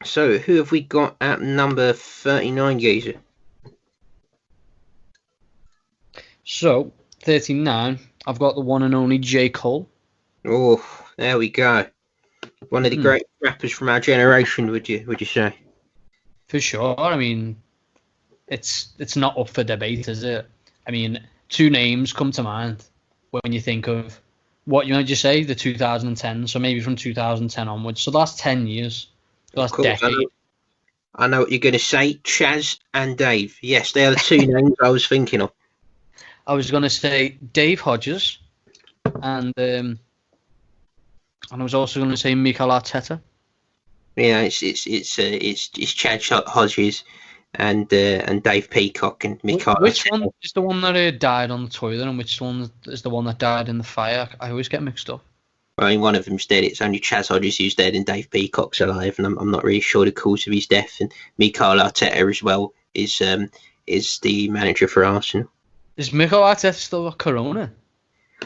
So, who have we got at number 39, Geezer? So, 39, I've got the one and only J. Cole. Oh, there we go. One of the great rappers from our generation, would you say? For sure. I mean, it's not up for debate, is it? I mean, two names come to mind when you think of what you say, the 2010, so maybe from 2010 onwards. So the last 10 years, the last decade. I know what you're going to say, Chaz and Dave. Yes, they are the two names I was thinking of. I was going to say Dave Hodges, and I was also going to say Mikel Arteta. Yeah, it's Chaz Hodges and Dave Peacock and Mikel. Which one is the one that died on the toilet, and which one is the one that died in the fire? I always get mixed up. I mean, one of them's dead. It's only Chaz Hodges who's dead, and Dave Peacock's alive. And I'm not really sure the cause of his death. And Mikel Arteta as well is the manager for Arsenal. Is Mikel Arteta still got corona?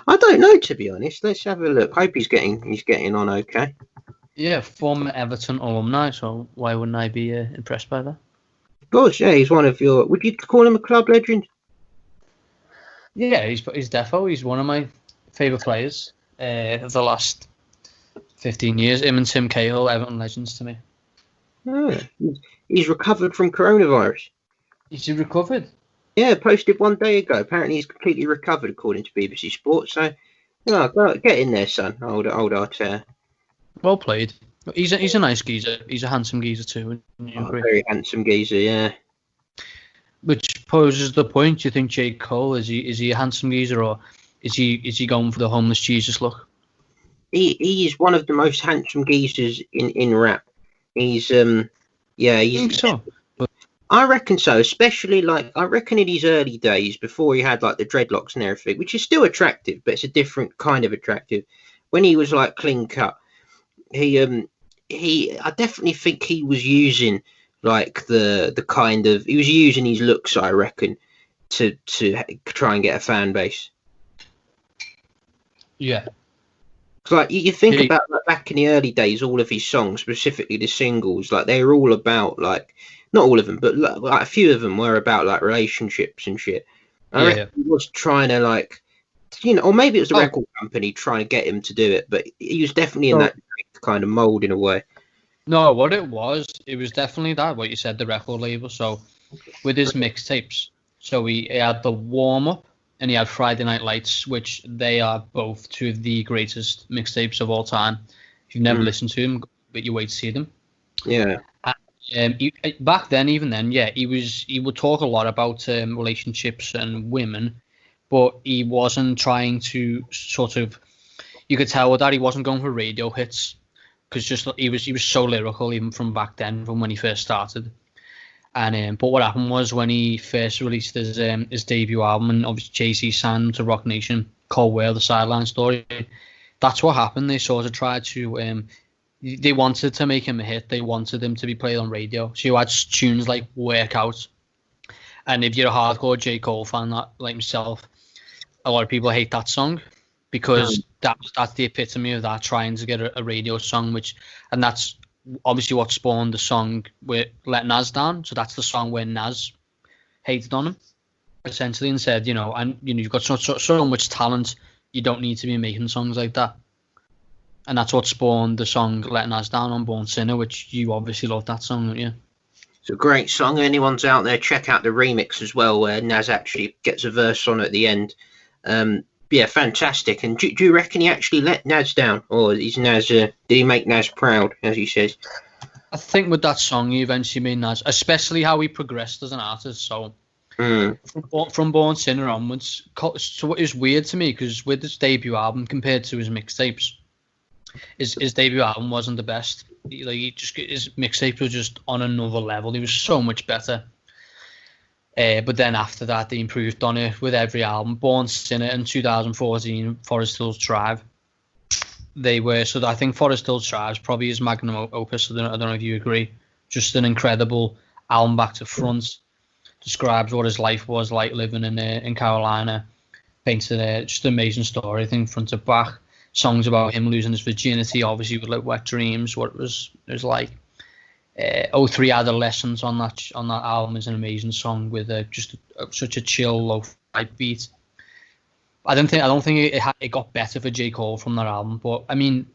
I don't know, to be honest. Let's have a look. Hope he's getting on okay. Yeah, former Everton alumni. So why wouldn't I be impressed by that? Of course, yeah. He's one of your. Would you call him a club legend? Yeah, he's defo. He's one of my favourite players of the last 15 years. Him and Tim Cahill, Everton legends to me. He's recovered from coronavirus. Is he recovered? Yeah, posted 1 day ago. Apparently he's completely recovered, according to BBC Sports. So, get in there, son. Old Arteta. Well played. He's a nice geezer. He's a handsome geezer too. Very handsome geezer, yeah. Which poses the point. You think J. Cole is he a handsome geezer, or is he going for the homeless Jesus look? He is one of the most handsome geezers in rap. He's I think so. I reckon so, especially I reckon in his early days before he had the dreadlocks and everything, which is still attractive, but it's a different kind of attractive. When he was clean cut, I definitely think he was using he was using his looks, I reckon, to try and get a fan base. Yeah. You think about back in the early days, all of his songs, specifically the singles, they were all about not all of them, but a few of them were about relationships and shit. I reckon he was trying to or maybe it was the record company trying to get him to do it, but he was definitely in that kind of mold in a way. No, what it was definitely that, what you said, the record label. So with his mixtapes, so he had the warm up and he had Friday Night Lights, which they are both two of the greatest mixtapes of all time. If you've never listened to them, but you wait to see them. Yeah. Back then, even then, he would talk a lot about relationships and women, but he wasn't trying to you could tell that he wasn't going for radio hits, because he was so lyrical even from back then, from when he first started. And but what happened was, when he first released his debut album, and obviously Jay-Z signed him to Roc Nation, called "Where the Sideline Story," that's what happened. They sort of tried to they wanted to make him a hit. They wanted him to be played on radio. So you had tunes like "Workout," and if you're a hardcore J. Cole fan like myself, a lot of people hate that song, because that's the epitome of that, trying to get a radio song, and that's obviously what spawned the song with "Let Nas Down." So that's the song where Nas hated on him, essentially, and said, you've got so much talent, you don't need to be making songs like that. And that's what spawned the song "Let Nas Down" on Born Sinner, which you obviously love that song, don't you? It's a great song. Anyone's out there, check out the remix as well, where Nas actually gets a verse on at the end. Yeah, fantastic. And do you reckon he actually let Nas down, or is Nas? Did he make Nas proud, as he says? I think with that song, he eventually made Nas, especially how he progressed as an artist. So from Born Sinner onwards, so it was weird to me, because with his debut album compared to his mixtapes, his debut album wasn't the best. His mixtapes were just on another level. He was so much better. But then after that, they improved on it with every album. Born Sinner in 2014, Forest Hills Drive. So I think Forest Hills Drive is probably his magnum opus. I don't know if you agree. Just an incredible album back to front. Describes what his life was like living in Carolina. Painted just an amazing story, I think, front to back. Songs about him losing his virginity, obviously, with Wet Dreams, what it was like. O3 Adolescence on that album is an amazing song with such a chill, low-fi beat. I don't think it got better for J. Cole from that album. But I mean,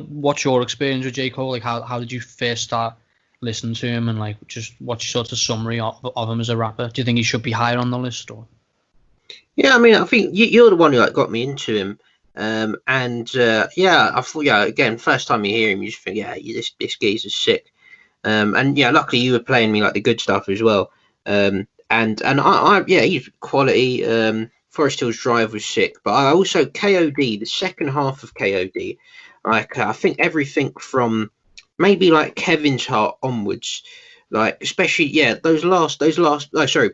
what's your experience with J. Cole? Like, how did you first start listening to him, and like, just what's your sort of summary of him as a rapper? Do you think he should be higher on the list, or? Yeah, I mean, I think you're the one who like got me into him. I thought, again, first time you hear him, you just think, this geezer's sick. And yeah, luckily you were playing me like the good stuff as well. He's quality. Forest Hills Drive was sick, but I also KOD, the second half of KOD, like I think everything from maybe like Kevin's Heart onwards, like especially those last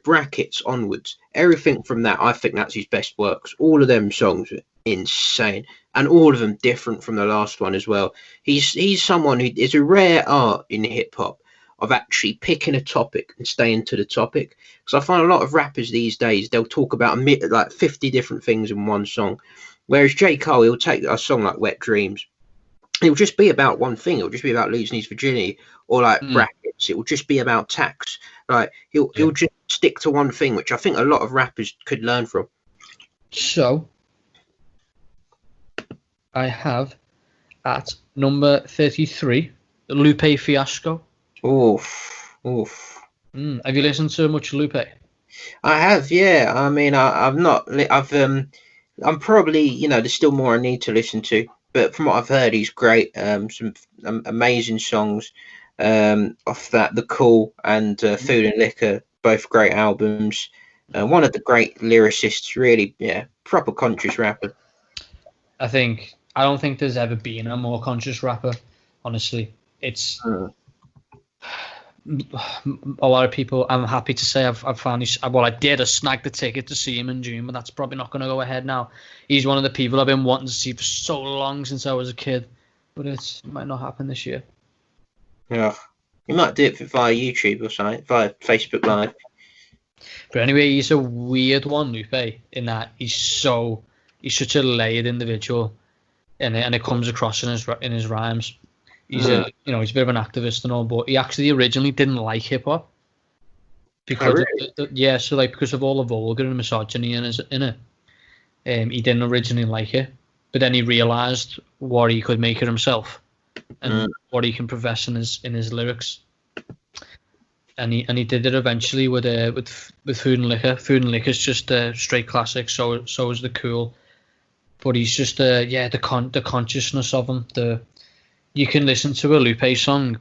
brackets onwards, everything from that, I think that's his best works. All of them songs are insane, and all of them different from the last one as well. He's someone who is a rare art in hip hop of actually picking a topic and staying to the topic. Because I find a lot of rappers these days, they'll talk about like 50 different things in one song, whereas J. Cole, he'll take a song like Wet Dreams, it'll just be about one thing. It'll just be about losing his virginity, or like brackets. It will just be about tax. Like he'll just stick to one thing, which I think a lot of rappers could learn from. So I have at number 33, Lupe Fiasco. Oof. Have you listened to much Lupe? I have, yeah. I mean, I've not. I'm probably, there's still more I need to listen to. But from what I've heard, he's great. Some amazing songs off that. The Cool and Food and Liquor, both great albums. One of the great lyricists, really, proper conscious rapper. I don't think there's ever been a more conscious rapper, honestly. It's a lot of people. I'm happy to say I've finally. Well, I did. I snagged the ticket to see him in June, but that's probably not going to go ahead now. He's one of the people I've been wanting to see for so long since I was a kid, but it might not happen this year. Yeah, you might do it via YouTube or something, via Facebook Live. But anyway, he's a weird one, Lupe, in that he's such a layered individual, and it comes across in his rhymes. He's he's a bit of an activist and all, but he actually originally didn't like hip hop because because of all the vulgar and misogyny in it. He didn't originally like it, but then he realized what he could make it himself and what he can profess in his lyrics. And he did it eventually with Food and Liquor. Food and Liquor is just a straight classic. So is The Cool, but he's just the consciousness of him. You can listen to a Lupe song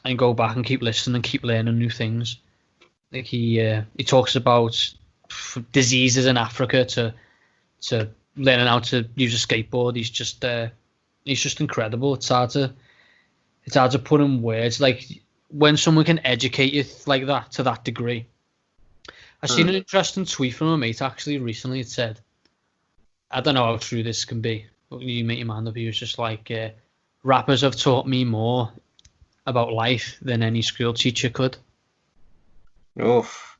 and go back and keep listening and keep learning new things. Like he talks about diseases in Africa to learning how to use a skateboard. He's just incredible. It's hard to put in words. Like when someone can educate you like that to that degree. I seen an interesting tweet from a mate actually recently. It said, I don't know how true this can be, but you make your mind up. He was just like, rappers have taught me more about life than any school teacher could. Oof.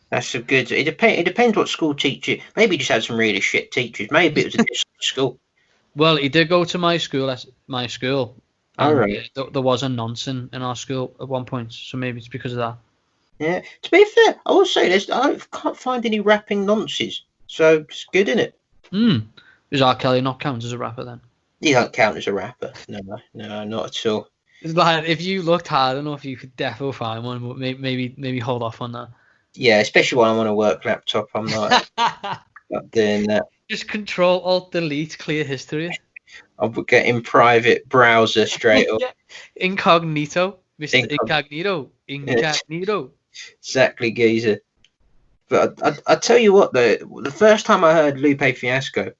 That's a good. It depends what school teacher. Maybe he just had some really shit teachers. Maybe it was a different school. Well, he did go to my school. All right. There was a nonce in our school at one point, so maybe it's because of that. Yeah. To be fair, I will say this: I can't find any rapping nonces, so it's good, isn't it? Does R. Kelly not count as a rapper then? He don't count as a rapper. No, not at all. Like, if you looked hard enough, you could definitely find one, but maybe hold off on that. Yeah, especially when I'm on a work laptop, I'm not doing that. Just Control Alt Delete, clear history. I'll get in private browser straight up. Incognito, Mr. Incognito. Yeah. Exactly, geezer. But I tell you what, the first time I heard Lupe Fiasco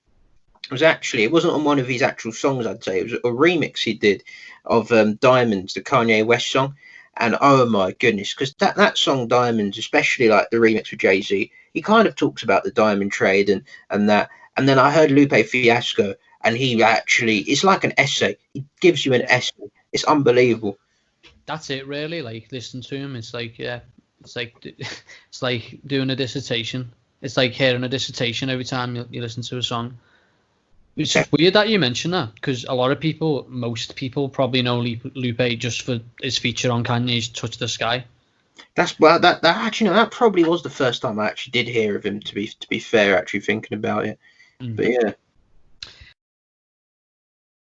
was actually, it wasn't on one of his actual songs, I'd say. It was a remix he did of Diamonds, the Kanye West song. And oh my goodness, because that song Diamonds, especially like the remix with Jay-Z, he kind of talks about the diamond trade and that. And then I heard Lupe Fiasco, and he actually, it's like an essay. He gives you an essay. It's unbelievable. That's it, really. Like, listen to him. It's like doing a dissertation. It's like hearing a dissertation every time you listen to a song. It's just weird that you mention that, because a lot of people, most people, probably know Lupe just for his feature on Kanye's "Touch the Sky." That actually, that probably was the first time I actually did hear of him. To be fair, actually thinking about it, but yeah.